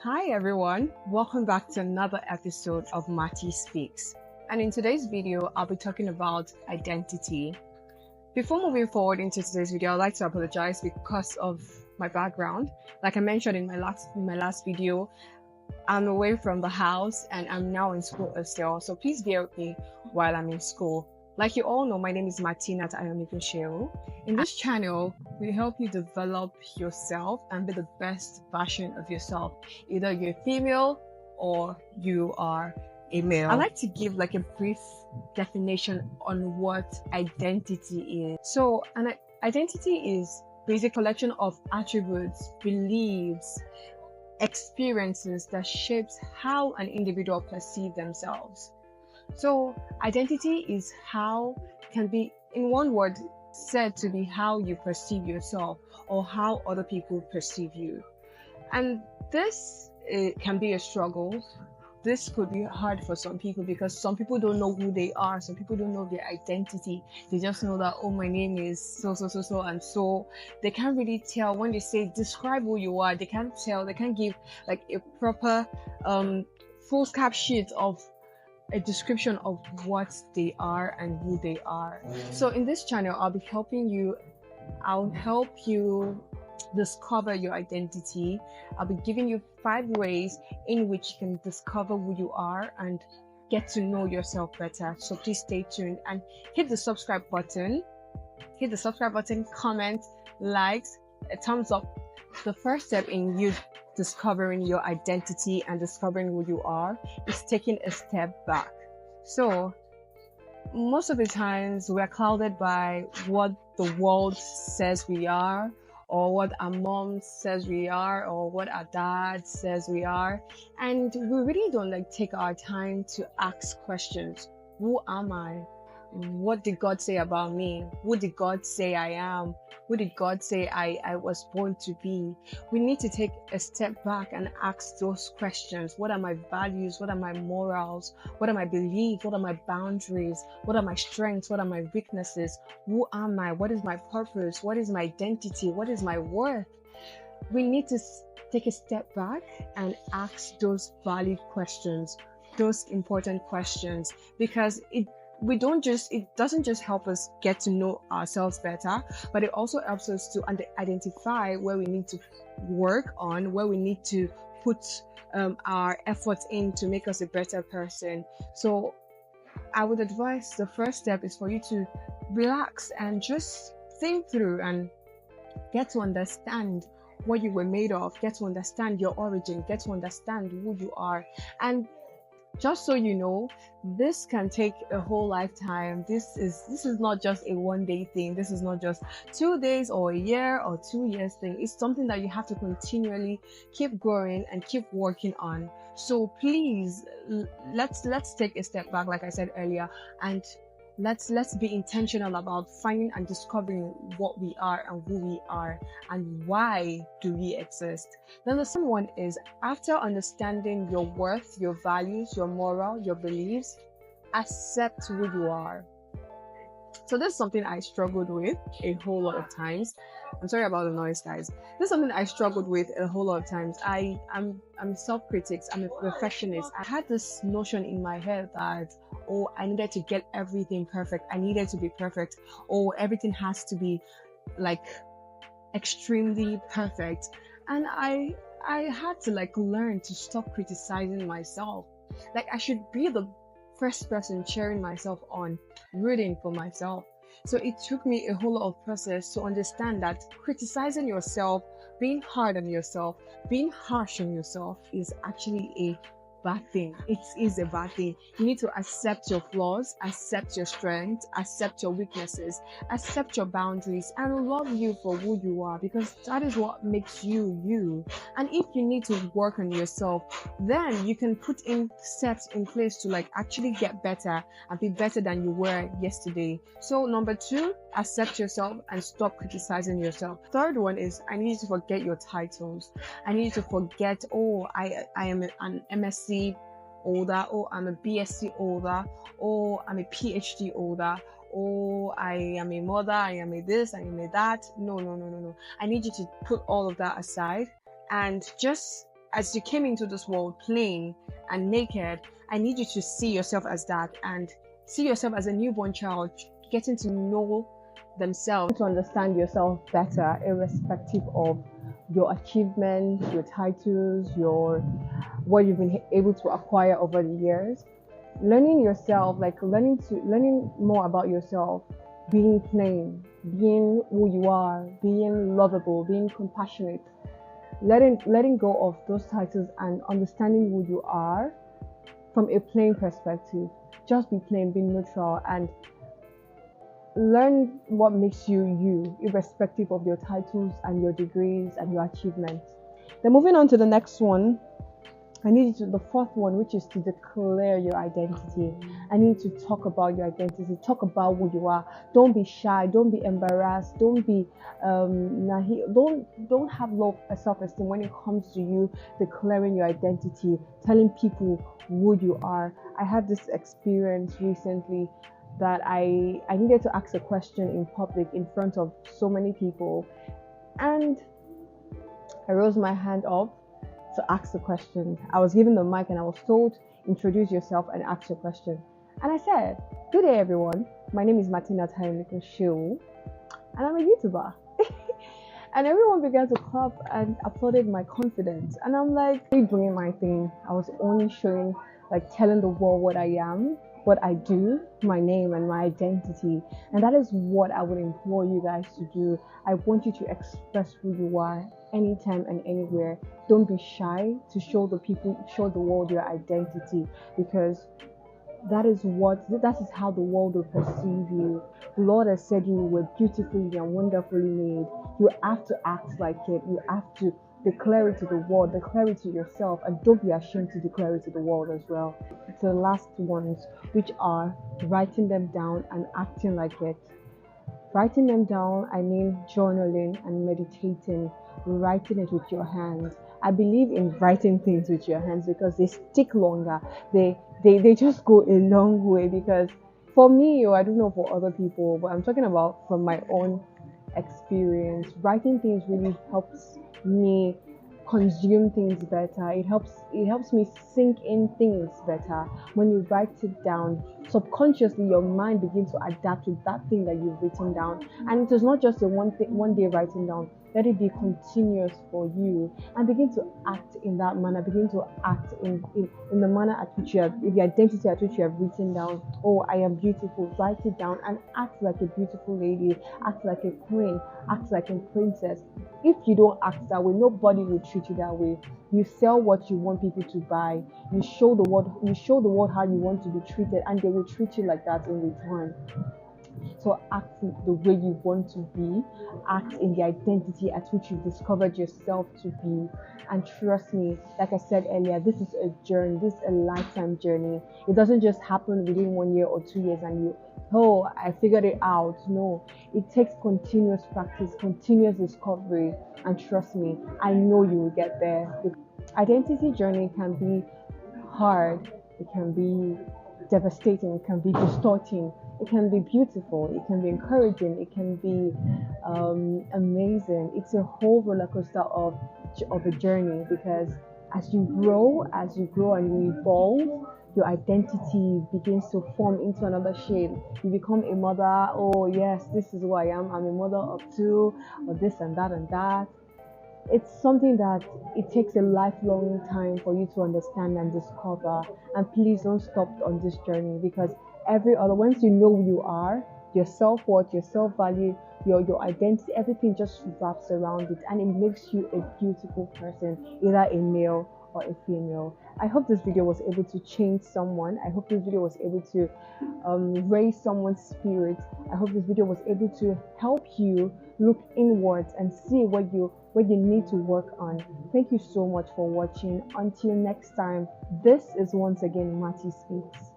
Hi everyone, welcome back to another episode of Matty-speaks. And in today's video, I'll be talking about identity. Before moving forward into today's video, I'd like to apologize because of my background. Like I mentioned in my last video, I'm away from the house and I'm now in school still. So please bear with me while I'm in school. Like you all know, my name is Martina Ayomikun. In this channel, we help you develop yourself and be the best version of yourself. Either you're female or you are a male. I like to give like a brief definition on what identity is. So an identity is basic collection of attributes, beliefs, experiences that shapes how an individual perceives themselves. So identity is how can be, in one word, said to be how you perceive yourself or how other people perceive you. And this can be a struggle. This could be hard for some people because some people don't know who they are. Some people don't know their identity. They just know that, oh, my name is so, and so they can't really tell when they say, describe who you are. They can't tell, they can't give like a proper foolscap sheet of a description of what they are and who they are. So in this channel, I'll help you discover your identity. I'll be giving you 5 ways in which you can discover who you are and get to know yourself better. So please stay tuned and hit the subscribe button. Comment, likes, a thumbs up. The first step in you discovering your identity and discovering who you are is taking a step back. So most of the times we're clouded by what the world says we are, or what our mom says we are, or what our dad says we are, and we really don't like take our time to ask questions. Who am I? What did God say about me? Who did God say I am? Who did God say I was born to be? We need to take a step back and ask those questions. What are my values? What are my morals? What are my beliefs? What are my boundaries? What are my strengths? What are my weaknesses? Who am I? What is my purpose? What is my identity? What is my worth? We need to take a step back and ask those valid questions, those important questions, because it doesn't just help us get to know ourselves better, but it also helps us to identify where we need to work on, where we need to put our efforts in to make us a better person. So I would advise the first step is for you to relax and just think through and get to understand what you were made of, get to understand your origin, get to understand who you are. And just so you know, this can take a whole lifetime. This is not just a one-day thing. This is not just 2 days or a year or 2 years thing. It's something that you have to continually keep growing and keep working on. So please, let's take a step back, like I said earlier, and let's be intentional about finding and discovering what we are and who we are and why do we exist. Then the second one is, after understanding your worth, your values, your moral, your beliefs, accept who you are. So this is something I struggled with a whole lot of times. I'm sorry about the noise, guys. This is something I struggled with a whole lot of times. I'm self-critic. I'm a perfectionist. I had this notion in my head that, oh, I needed to get everything perfect. I needed to be perfect. Oh, everything has to be like extremely perfect. And I had to like learn to stop criticizing myself. Like I should be the first person cheering myself on, rooting for myself. So it took me a whole lot of process to understand that criticizing yourself, being hard on yourself, being harsh on yourself is actually a bad thing. It is a bad thing. You need to accept your flaws, accept your strengths, accept your weaknesses, accept your boundaries, and love you for who you are, because that is what makes you you. And if you need to work on yourself, then you can put in steps in place to like actually get better and be better than you were yesterday. So number 2, accept yourself and stop criticizing yourself. Third one is, I need you to forget your titles. I need you to forget, oh, I am an MSc holder, oh, I'm a BSc holder, oh, I'm a PhD holder, oh, I am a mother, I am a this, I am a that. No. I need you to put all of that aside and just as you came into this world plain and naked, I need you to see yourself as that and see yourself as a newborn child, getting to know themselves, to understand yourself better, irrespective of your achievements, your titles, your what you've been able to acquire over the years. Learning yourself, like learning more about yourself, being plain, being who you are, being lovable, being compassionate, letting go of those titles and understanding who you are from a plain perspective. Just be plain, be neutral, and learn what makes you you, irrespective of your titles and your degrees and your achievements. Then moving on to the next one, I need you to the fourth one, which is to declare your identity. I need to talk about your identity. Talk about who you are. Don't be shy. Don't be embarrassed. Don't be naive. Don't have low self-esteem when it comes to you declaring your identity, telling people who you are. I had this experience recently that I needed to ask a question in public in front of so many people, and I rose my hand up to ask the question. I was given the mic and I was told, introduce yourself and ask your question. And I said, good day everyone, my name is Matty-speaks, and I'm a YouTuber. And everyone began to clap and applauded my confidence. And I'm like, doing my thing. I was only showing, like telling the world what I am, what I do, my name and my identity. And that is what I would implore you guys to do. I want you to express who you are anytime and anywhere. Don't be shy to show the world your identity, because that is how the world will perceive you. The Lord has said you were beautifully and wonderfully made. You have to act like it. You have to declare it to the world, declare it to yourself, and don't be ashamed to declare it to the world as well. It's the last ones, which are writing them down and acting like it. Writing them down, I mean journaling and meditating, writing it with your hands. I believe in writing things with your hands because they stick longer. They just go a long way, because for me, or I don't know for other people, but I'm talking about from my own experience. Writing things really helps me consume things better. It helps me sink in things better. When you write it down, subconsciously your mind begins to adapt to that thing that you've written down. And it is not just a one day writing down. Let it be continuous for you, and begin to act in that manner. Begin to act in the manner at which you have, the identity at which you have written down. Oh, I am beautiful. Write it down and act like a beautiful lady. Act like a queen. Act like a princess. If you don't act that way, nobody will treat you that way. You sell what you want people to buy. You show the world how you want to be treated, and they will treat you like that in return. So act the way you want to be, act in the identity at which you've discovered yourself to be. And trust me, like I said earlier, this is a journey, this is a lifetime journey. It doesn't just happen within 1 year or 2 years and I figured it out. No, it takes continuous practice, continuous discovery, and trust me, I know you will get there. The identity journey can be hard, it can be devastating, it can be distorting, it can be beautiful, it can be encouraging, it can be amazing. It's a whole roller coaster of a journey, because as you grow and you evolve, your identity begins to form into another shade. You become a mother. Oh yes, this is who I am. I'm a mother of two, or this and that and that. It's something that it takes a lifelong time for you to understand and discover. And please don't stop on this journey, because once you know who you are, your self-worth, your self-value, your identity, everything just wraps around it, and it makes you a beautiful person, either a male or a female. I hope this video was able to change someone. I hope this video was able to raise someone's spirit. I hope this video was able to help you look inwards and see what you need to work on. Thank you so much for watching. Until next time, this is once again Matty Speaks.